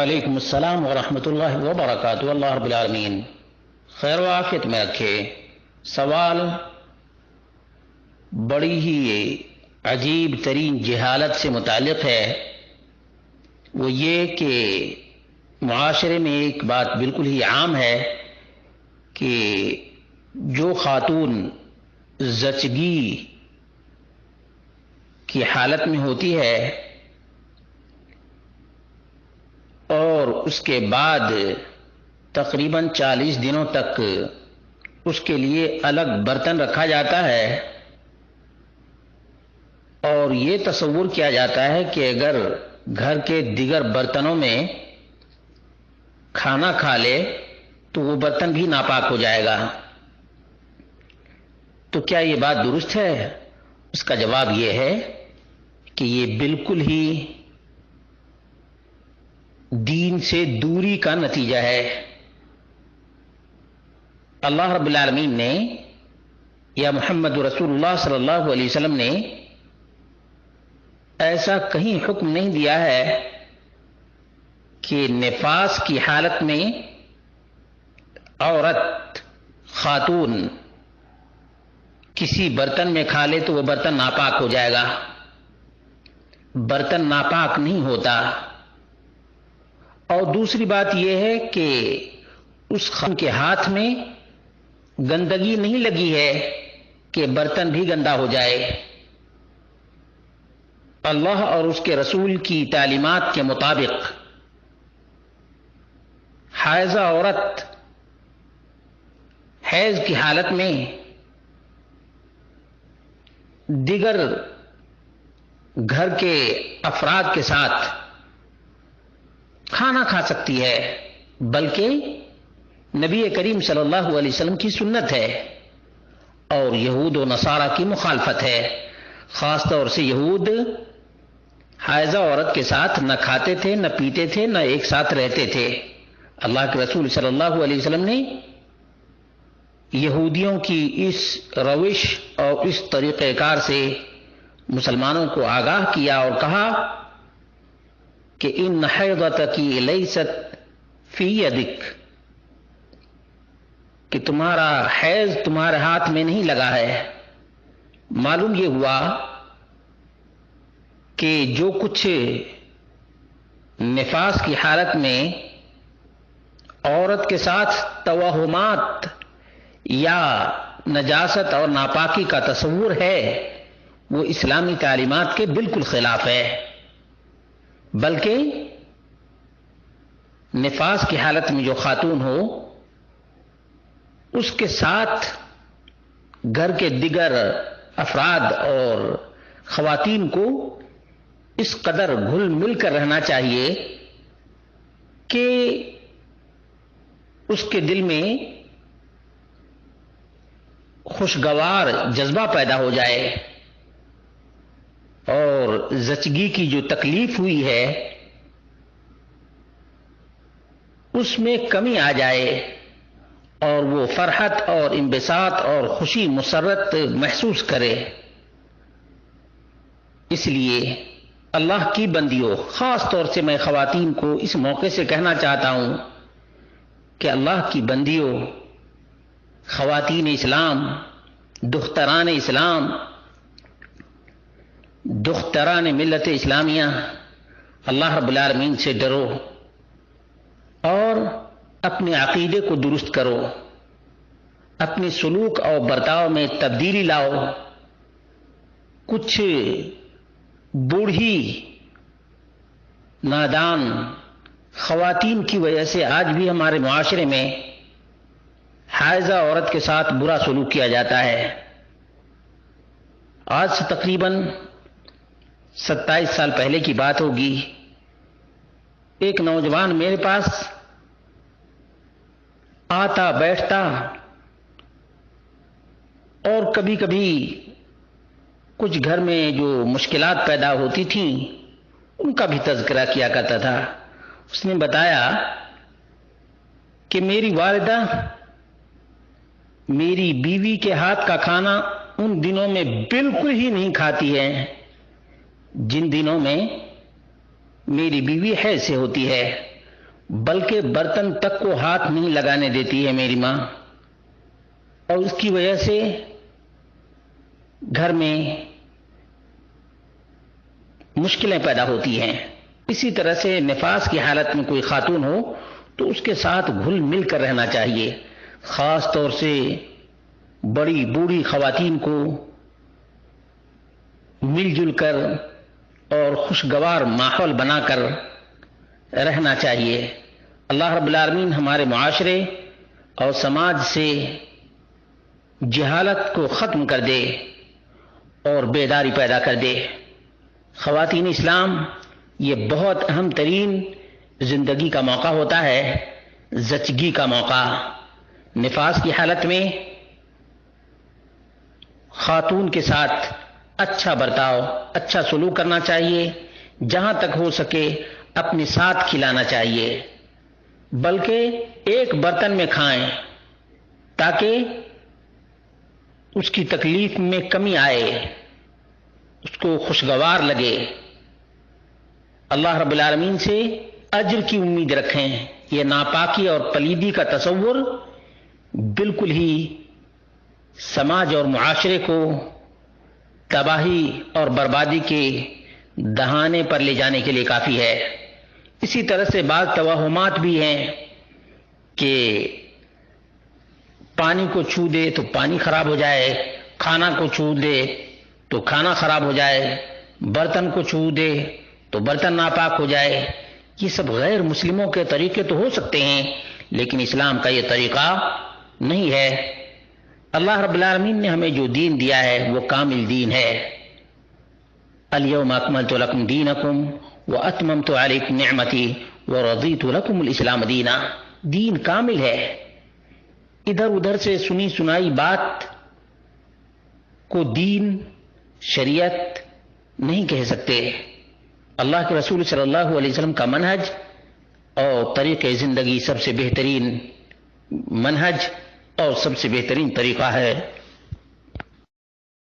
وعلیکم السلام ورحمۃ اللہ وبرکاتہ۔ اللہ رب العالمین خیر و عافیت میں رکھے۔ سوال بڑی ہی عجیب ترین جہالت سے متعلق ہے، وہ یہ کہ معاشرے میں ایک بات بالکل ہی عام ہے کہ جو خاتون زچگی کی حالت میں ہوتی ہے اور اس کے بعد تقریباً 40 دنوں تک اس کے لیے الگ برتن رکھا جاتا ہے اور یہ تصور کیا جاتا ہے کہ اگر گھر کے دیگر برتنوں میں کھانا کھا لے تو وہ برتن بھی ناپاک ہو جائے گا۔ تو کیا یہ بات درست ہے؟ اس کا جواب یہ ہے کہ یہ بالکل ہی دین سے دوری کا نتیجہ ہے۔ اللہ رب العالمین نے یا محمد رسول اللہ صلی اللہ علیہ وسلم نے ایسا کہیں حکم نہیں دیا ہے کہ نفاس کی حالت میں عورت خاتون کسی برتن میں کھا لے تو وہ برتن ناپاک ہو جائے گا۔ برتن ناپاک نہیں ہوتا۔ اور دوسری بات یہ ہے کہ اس خاتون کے ہاتھ میں گندگی نہیں لگی ہے کہ برتن بھی گندا ہو جائے۔ اللہ اور اس کے رسول کی تعلیمات کے مطابق حائضہ عورت حیض کی حالت میں دیگر گھر کے افراد کے ساتھ کھانا کھا سکتی ہے، بلکہ نبی کریم صلی اللہ علیہ وسلم کی سنت ہے اور یہود و نصارہ کی مخالفت ہے۔ خاص طور سے یہود حائضہ عورت کے ساتھ نہ کھاتے تھے، نہ پیتے تھے، نہ ایک ساتھ رہتے تھے۔ اللہ کے رسول صلی اللہ علیہ وسلم نے یہودیوں کی اس روش اور اس طریقہ کار سے مسلمانوں کو آگاہ کیا اور کہا کہ ان حیضتک لیست فی یدک، کہ تمہارا حیض تمہارے ہاتھ میں نہیں لگا ہے۔ معلوم یہ ہوا کہ جو کچھ نفاس کی حالت میں عورت کے ساتھ توہمات یا نجاست اور ناپاکی کا تصور ہے وہ اسلامی تعلیمات کے بالکل خلاف ہے، بلکہ نفاس کی حالت میں جو خاتون ہو اس کے ساتھ گھر کے دیگر افراد اور خواتین کو اس قدر گھل مل کر رہنا چاہیے کہ اس کے دل میں خوشگوار جذبہ پیدا ہو جائے اور زچگی کی جو تکلیف ہوئی ہے اس میں کمی آ جائے اور وہ فرحت اور انبساط اور خوشی مسرت محسوس کرے۔ اس لیے اللہ کی بندیوں، خاص طور سے میں خواتین کو اس موقع سے کہنا چاہتا ہوں کہ اللہ کی بندیوں، خواتین اسلام، دختران اسلام، دختران ملت اسلامیہ، اللہ رب العالمین سے ڈرو اور اپنے عقیدے کو درست کرو، اپنے سلوک اور برتاؤ میں تبدیلی لاؤ۔ کچھ بوڑھی نادان خواتین کی وجہ سے آج بھی ہمارے معاشرے میں حائضہ عورت کے ساتھ برا سلوک کیا جاتا ہے۔ آج سے تقریباً 27 سال پہلے کی بات ہوگی، ایک نوجوان میرے پاس آتا بیٹھتا اور کبھی کبھی کچھ گھر میں جو مشکلات پیدا ہوتی تھیں ان کا بھی تذکرہ کیا کرتا تھا۔ اس نے بتایا کہ میری والدہ میری بیوی کے ہاتھ کا کھانا ان دنوں میں بالکل ہی نہیں کھاتی ہے جن دنوں میں میری بیوی حیض سے ہوتی ہے، بلکہ برتن تک کو ہاتھ نہیں لگانے دیتی ہے میری ماں، اور اس کی وجہ سے گھر میں مشکلیں پیدا ہوتی ہیں۔ اسی طرح سے نفاس کی حالت میں کوئی خاتون ہو تو اس کے ساتھ گھل مل کر رہنا چاہیے، خاص طور سے بڑی بوڑھی خواتین کو مل جل کر اور خوشگوار ماحول بنا کر رہنا چاہیے۔ اللہ رب العالمین ہمارے معاشرے اور سماج سے جہالت کو ختم کر دے اور بیداری پیدا کر دے۔ خواتین اسلام، یہ بہت اہم ترین زندگی کا موقع ہوتا ہے، زچگی کا موقع۔ نفاس کی حالت میں خاتون کے ساتھ اچھا برتاؤ، اچھا سلوک کرنا چاہیے، جہاں تک ہو سکے اپنے ساتھ کھلانا چاہیے، بلکہ ایک برتن میں کھائیں تاکہ اس کی تکلیف میں کمی آئے، اس کو خوشگوار لگے۔ اللہ رب العالمین سے اجر کی امید رکھیں۔ یہ ناپاکی اور پلیدی کا تصور بالکل ہی سماج اور معاشرے کو تباہی اور بربادی کے دہانے پر لے جانے کے لیے کافی ہے۔ اسی طرح سے بعض توہمات بھی ہیں کہ پانی کو چھو دے تو پانی خراب ہو جائے، کھانا کو چھو دے تو کھانا خراب ہو جائے، برتن کو چھو دے تو برتن ناپاک ہو جائے۔ یہ سب غیر مسلموں کے طریقے تو ہو سکتے ہیں، لیکن اسلام کا یہ طریقہ نہیں ہے۔ اللہ رب العالمین نے ہمیں جو دین دیا ہے وہ کامل دین ہے۔ الیوم اکملت لکم دینکم واتممت علیکم نعمتی ورضیت لکم الاسلام دینا۔ دین کامل ہے۔ ادھر ادھر سے سنی سنائی بات کو دین، شریعت نہیں کہہ سکتے۔ اللہ کے رسول صلی اللہ علیہ وسلم کا منہج اور طریقہ زندگی سب سے بہترین منہج اور سب سے بہترین طریقہ ہے۔